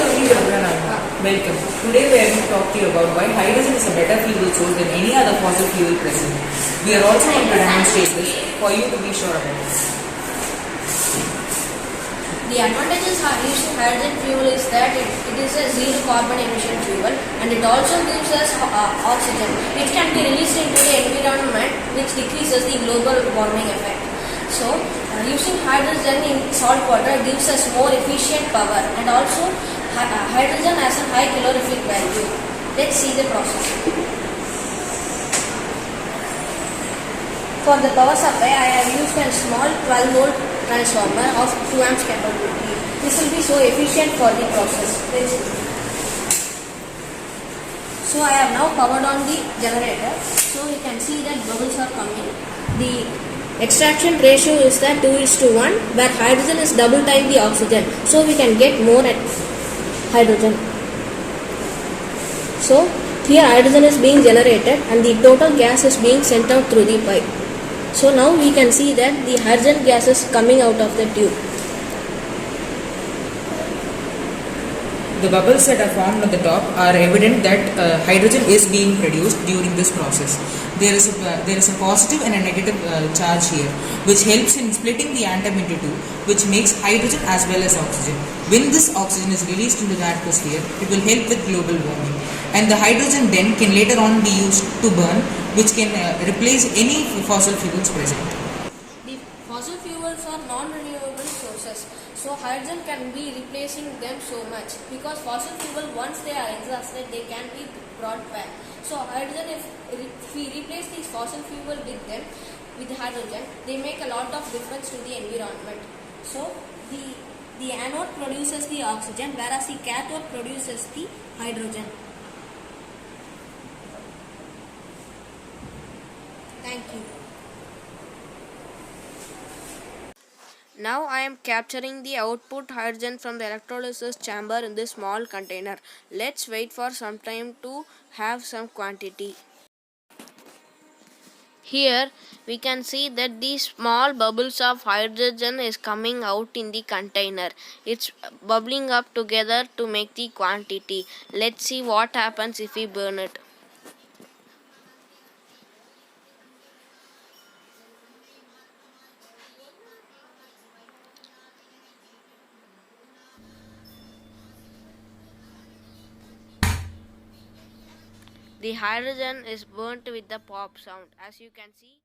Welcome. Today we are going to talk to you about why hydrogen is a better fuel source than any other fossil fuel present. We are also going to demonstrate this for you to be sure about this. The advantages of using hydrogen fuel is that it is a zero carbon emission fuel, and it also gives us oxygen, which can be released into the environment, which decreases the global warming effect. So, using hydrogen in salt water gives us more efficient power, and also hydrogen has a high calorific value. Let's see the process. For the power supply, I have used a small 12 volt transformer of 2 amps capability. This will be so efficient for the process. Let's see. So I have now powered on the generator. So you can see that bubbles are coming. The extraction ratio is that 2:1, where hydrogen is double time the oxygen. So we can get more hydrogen. So here hydrogen is being generated and the total gas is being sent out through the pipe. So now we can see that the hydrogen gas is coming out of the tube. The bubbles that are formed on the top are evident that hydrogen is being produced during this process. There is a positive and a negative charge here, which helps in splitting the atom into two, which makes hydrogen as well as oxygen. When this oxygen is released into the atmosphere, it will help with global warming. And the hydrogen then can later on be used to burn, which can replace any fossil fuels present. The fossil fuels are non-renewable sources. So hydrogen can be replacing them so much, because fossil fuel, once they are exhausted, they can be brought back. So hydrogen, if we replace these fossil fuel with them, with hydrogen, they make a lot of difference to the environment. So the anode produces the oxygen, whereas the cathode produces the hydrogen. Thank you. Now I am capturing the output hydrogen from the electrolysis chamber in this small container. Let's wait for some time to have some quantity. Here we can see that these small bubbles of hydrogen is coming out in the container. It's bubbling up together to make the quantity. Let's see what happens if we burn it. The hydrogen is burnt with the pop sound. As you can see,